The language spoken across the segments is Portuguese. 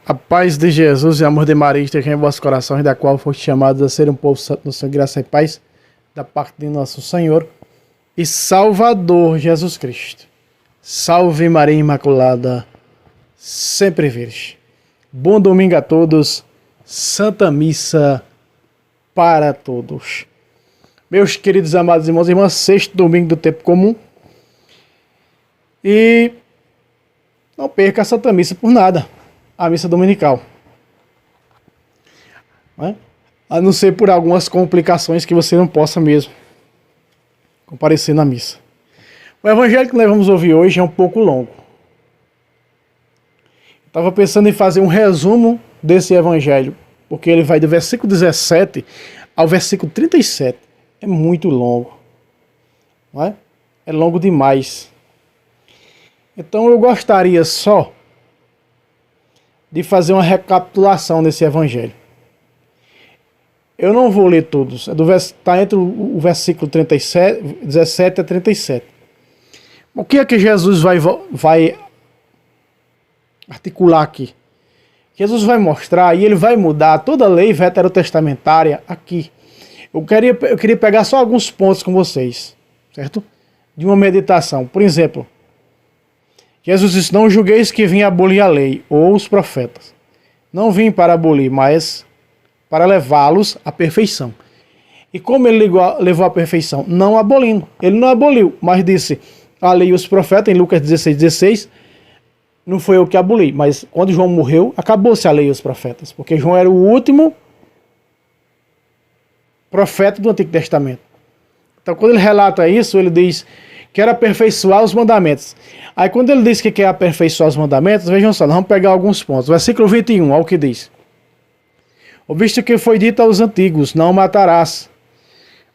A paz de Jesus e amor de Maria esteja em vossos corações, da qual foste chamados a ser um povo santo no Senhor, graça e paz, da parte de nosso Senhor e Salvador Jesus Cristo. Salve Maria Imaculada, sempre virgem. Bom domingo a todos, Santa Missa para todos. Meus queridos amados irmãos e irmãs, sexto domingo do tempo comum. E não perca a Santa Missa por nada. A missa dominical, né? A não ser por algumas complicações que você não possa mesmo comparecer na missa. O evangelho que nós vamos ouvir hoje é um pouco longo. Estava pensando em fazer um resumo desse evangelho, porque ele vai do versículo 17 ao versículo 37. É muito longo, não é? É longo demais. Então eu gostaria só de fazer uma recapitulação desse evangelho. Eu não vou ler todos, está entre o versículo 17 a 37. O que é que Jesus vai articular aqui? Jesus vai mostrar e ele vai mudar toda a lei veterotestamentária aqui. Eu queria pegar só alguns pontos com vocês, certo? De uma meditação. Por exemplo, Jesus disse: não julgueis que vim abolir a lei ou os profetas. Não vim para abolir, mas para levá-los à perfeição. E como ele levou à perfeição? Não abolindo. Ele não aboliu, mas disse: a lei e os profetas, em Lucas 16:16, não foi eu que aboli, mas quando João morreu, acabou-se a lei e os profetas, porque João era o último profeta do Antigo Testamento. Então, quando ele relata isso, ele diz: quero aperfeiçoar os mandamentos. Aí quando ele diz que quer aperfeiçoar os mandamentos, vejam só, nós vamos pegar alguns pontos. Versículo 21, olha o que diz. Visto que foi dito aos antigos: não matarás,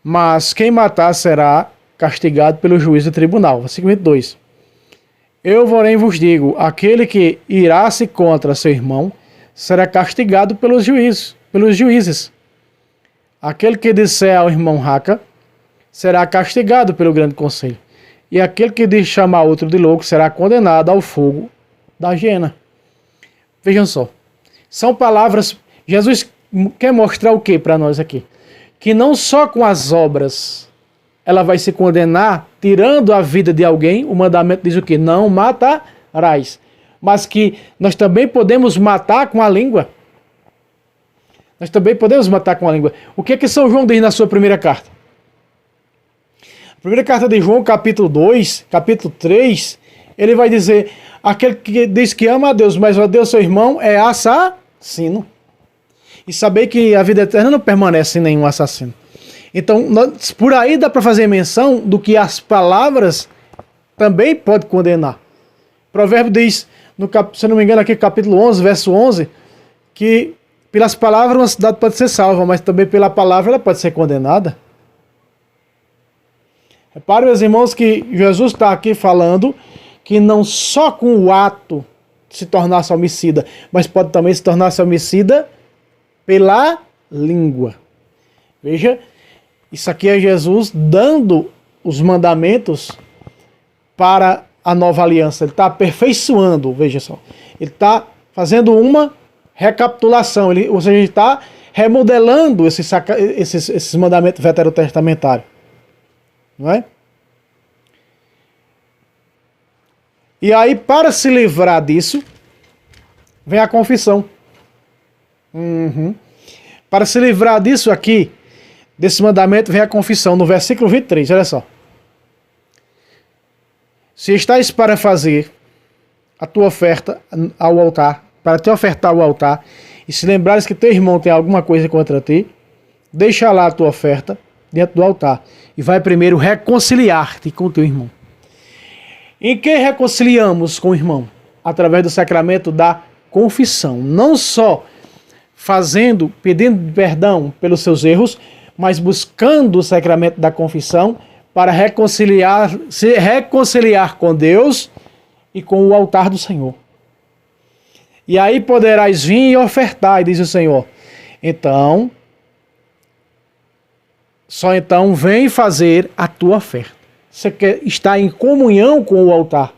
mas quem matar será castigado pelo juízo do tribunal. Versículo 22. Eu, porém, vos digo: aquele que irá-se contra seu irmão será castigado pelos juízes. Aquele que disser ao irmão raca será castigado pelo grande conselho. E aquele que diz chamar outro de louco será condenado ao fogo da hiena. Vejam só. São palavras. Jesus quer mostrar o que para nós aqui? Que não só com as obras ela vai se condenar, tirando a vida de alguém. O mandamento diz o quê? Não matarás. Mas que nós também podemos matar com a língua. Nós também podemos matar com a língua. O que é que São João diz na sua primeira carta? Primeira carta de João, capítulo 2, capítulo 3, ele vai dizer: aquele que diz que ama a Deus, mas odeia seu irmão, é assassino. E saber que a vida eterna não permanece em nenhum assassino. Então, por aí dá para fazer menção do que as palavras também podem condenar. O provérbio diz, se não me engano, aqui capítulo 11, verso 11, que pelas palavras uma cidade pode ser salva, mas também pela palavra ela pode ser condenada. Reparem, meus irmãos, que Jesus está aqui falando que não só com o ato de se tornar homicida, mas pode também se tornar homicida pela língua. Veja, isso aqui é Jesus dando os mandamentos para a nova aliança. Ele está aperfeiçoando, veja só. Ele está fazendo uma recapitulação, ou seja, ele está remodelando esses mandamentos veterotestamentários. Não é? E aí, para se livrar disso, vem a confissão. Para se livrar disso aqui, desse mandamento, vem a confissão, no versículo 23, olha só. Se estás para fazer a tua oferta ao altar, para te ofertar ao altar, e se lembrares que teu irmão tem alguma coisa contra ti, deixa lá a tua oferta dentro do altar e vai primeiro reconciliar-te com o teu irmão. Em que reconciliamos com o irmão? Através do sacramento da confissão. Não só pedindo perdão pelos seus erros, mas buscando o sacramento da confissão para se reconciliar com Deus e com o altar do Senhor. E aí poderás vir e ofertar, diz o Senhor. Então, só então vem fazer a tua oferta. Você quer estar em comunhão com o altar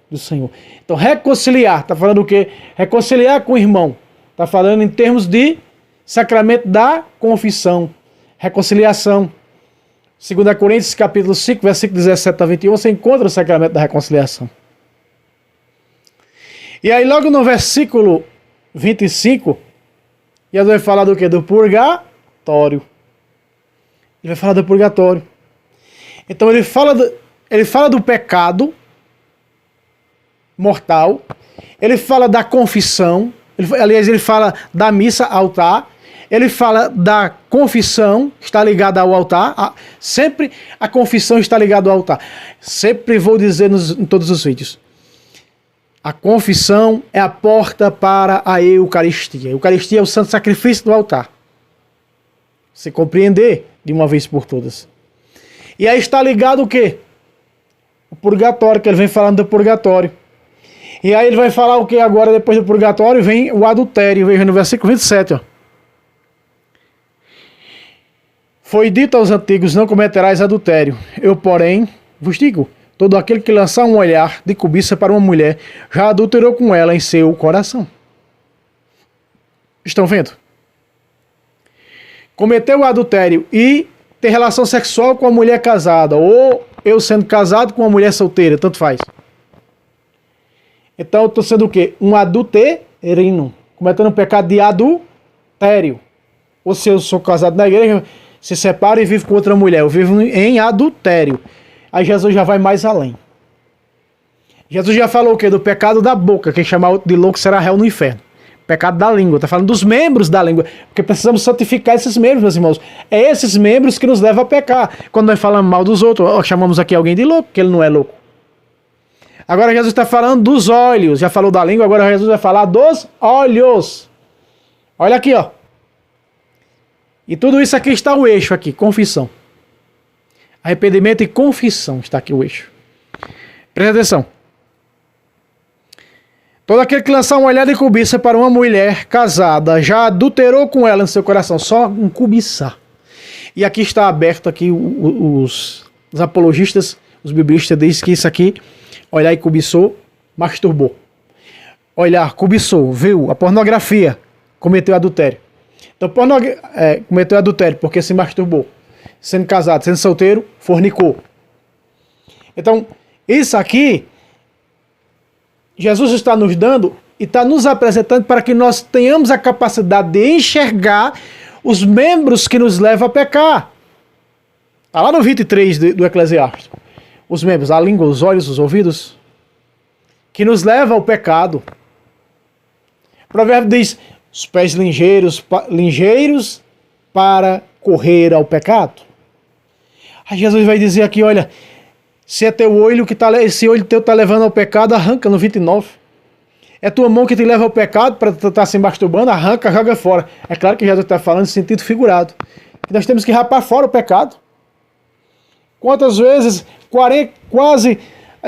do Senhor. Então, reconciliar, está falando o quê? Reconciliar com o irmão. Está falando em termos de sacramento da confissão, reconciliação. 2 Coríntios capítulo 5, versículo 17 a 21, você encontra o sacramento da reconciliação. E aí logo no versículo 25, Jesus vai falar do quê? Do purgatório. Ele vai falar do purgatório. Então ele fala do pecado mortal, ele fala da confissão, ele fala da missa, altar, ele fala da confissão, está ligada ao altar, sempre a confissão está ligada ao altar. Sempre vou dizer em todos os vídeos. A confissão é a porta para a Eucaristia. A Eucaristia é o santo sacrifício do altar. Você compreender de uma vez por todas. E aí está ligado o quê? O purgatório, que ele vem falando do purgatório. E aí ele vai falar o que agora, depois do purgatório, vem o adultério. Veja no versículo 27, ó. Foi dito aos antigos, não cometerás adultério. Eu, porém, vos digo, todo aquele que lançar um olhar de cobiça para uma mulher, já adulterou com ela em seu coração. Estão vendo? Cometer o adultério e ter relação sexual com a mulher casada, ou eu sendo casado com uma mulher solteira, tanto faz. Então eu estou sendo o quê? Um adulterino, cometendo um pecado de adultério. Ou se eu sou casado na igreja, se separa e vive com outra mulher, eu vivo em adultério. Aí Jesus já vai mais além. Jesus já falou o quê? Do pecado da boca, quem chamar outro de louco será réu no inferno. Pecado da língua, está falando dos membros da língua, porque precisamos santificar esses membros, meus irmãos. É esses membros que nos levam a pecar. Quando nós falamos mal dos outros, chamamos aqui alguém de louco, que ele não é louco. Agora Jesus está falando dos olhos, já falou da língua, agora Jesus vai falar dos olhos. Olha aqui, ó. E tudo isso aqui está o eixo aqui, confissão. Arrependimento e confissão, está aqui o eixo. Presta atenção. Todo aquele que lançar uma olhada de cobiça para uma mulher casada, já adulterou com ela no seu coração, só um cobiçar. E aqui está aberto aqui os apologistas, os biblistas dizem que isso aqui, olhar e cobiçou, masturbou. Olhar, cobiçou, viu a pornografia, cometeu adultério. Então cometeu adultério porque se masturbou. Sendo casado, sendo solteiro, fornicou. Então, isso aqui Jesus está nos dando e está nos apresentando para que nós tenhamos a capacidade de enxergar os membros que nos levam a pecar. Está lá no 23 do Eclesiastes. Os membros, a língua, os olhos, os ouvidos, que nos levam ao pecado. O provérbio diz, os pés ligeiros para correr ao pecado. Aí Jesus vai dizer aqui, olha, se é teu olho que esse olho teu está levando ao pecado, arranca no 29. É tua mão que te leva ao pecado para tu estar se masturbando, arranca, joga fora. É claro que Jesus está falando em sentido figurado. Nós temos que rapar fora o pecado. Quantas vezes, quase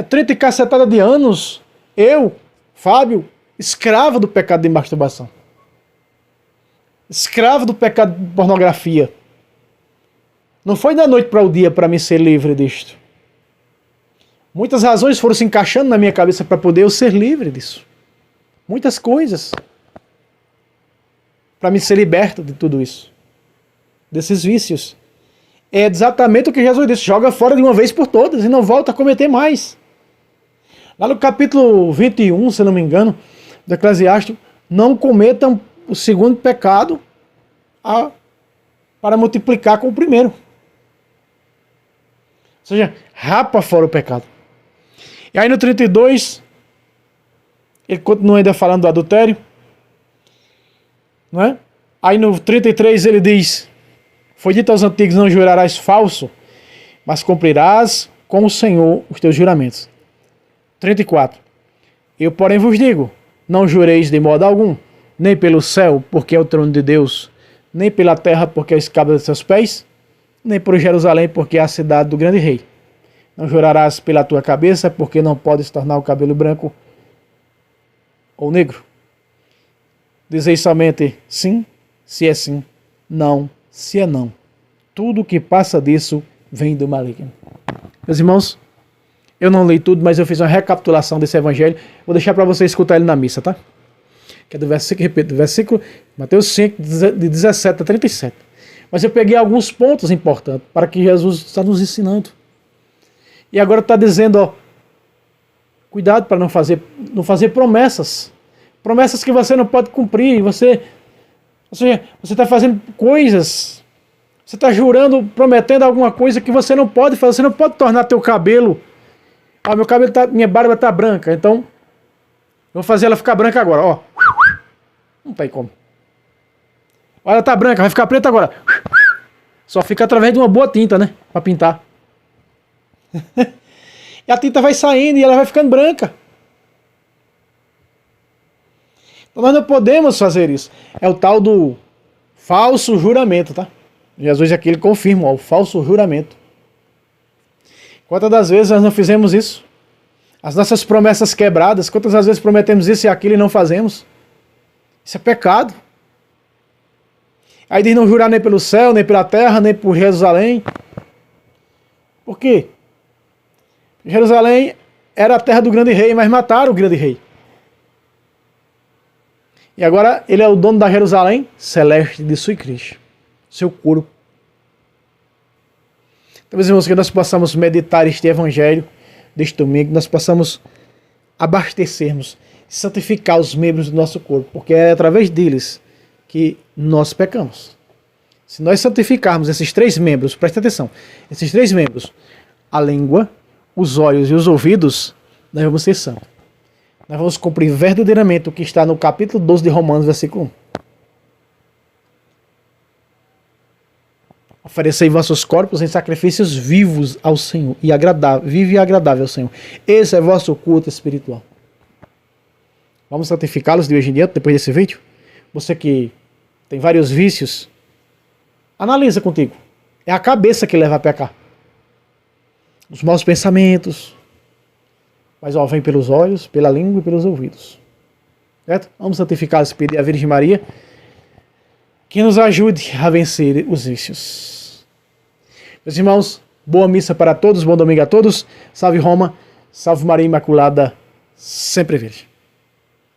30 e cacetada de anos, eu, Fábio, escravo do pecado de masturbação. Escravo do pecado de pornografia. Não foi da noite para o dia para mim ser livre disto. Muitas razões foram se encaixando na minha cabeça para poder eu ser livre disso. Muitas coisas. Para me ser liberto de tudo isso. Desses vícios. É exatamente o que Jesus disse. Joga fora de uma vez por todas e não volta a cometer mais. Lá no capítulo 21, se não me engano, do Eclesiastes, não cometam o segundo pecado para multiplicar com o primeiro. Ou seja, rapa fora o pecado. E aí no 32, ele continua ainda falando do adultério. Não é? Aí no 33 ele diz, foi dito aos antigos, não jurarás falso, mas cumprirás com o Senhor os teus juramentos. 34. Eu, porém, vos digo, não jureis de modo algum, nem pelo céu, porque é o trono de Deus, nem pela terra, porque é a escada de seus pés, nem por Jerusalém, porque é a cidade do grande rei. Não jurarás pela tua cabeça, porque não podes tornar o cabelo branco ou negro. Dizeis somente sim, se é sim, não, se é não. Tudo que passa disso vem do maligno. Meus irmãos, eu não li tudo, mas eu fiz uma recapitulação desse evangelho. Vou deixar para você escutar ele na missa, tá? que é do versículo, repito, do versículo Mateus 5, de 17 a 37. Mas eu peguei alguns pontos importantes para que Jesus está nos ensinando. E agora está dizendo, ó, cuidado para não fazer promessas. Promessas que você não pode cumprir. Você está fazendo coisas. Você está jurando, prometendo alguma coisa que você não pode fazer. Você não pode tornar teu cabelo. Ah, minha barba está branca, então eu vou fazer ela ficar branca agora, ó. Não tem como. Olha, ela tá branca, vai ficar preta agora. Só fica através de uma boa tinta, né? Pra pintar. E a tinta vai saindo e ela vai ficando branca. Então nós não podemos fazer isso. É o tal do falso juramento, tá? Jesus aqui ele confirma, ó, o falso juramento. Quantas das vezes nós não fizemos isso? As nossas promessas quebradas, quantas das vezes prometemos isso e aquilo e não fazemos? Isso é pecado. Aí diz não jurar nem pelo céu, nem pela terra, nem por Jerusalém. Por quê? Jerusalém era a terra do grande rei, mas mataram o grande rei. E agora ele é o dono da Jerusalém celeste de sua igreja, seu corpo. Talvez, irmãos, que nós possamos meditar este evangelho deste domingo, nós possamos abastecermos, santificar os membros do nosso corpo, porque é através deles que nós pecamos. Se nós santificarmos esses 3 membros, presta atenção, esses 3 membros, a língua, os olhos e os ouvidos, nós vamos ser santos. Nós vamos cumprir verdadeiramente o que está no capítulo 12 de Romanos, versículo 1. Oferecei vossos corpos em sacrifícios vivos ao Senhor, vivo e agradável ao Senhor. Esse é vosso culto espiritual. Vamos santificá-los de hoje em diante, depois desse vídeo? Você que tem vários vícios, analisa contigo. É a cabeça que leva a pecar. Os maus pensamentos. Mas ó, vem pelos olhos, pela língua e pelos ouvidos. Certo? Vamos santificá-los e pedir à Virgem Maria que nos ajude a vencer os vícios. Meus irmãos, boa missa para todos, bom domingo a todos. Salve Roma, salve Maria Imaculada, sempre Virgem.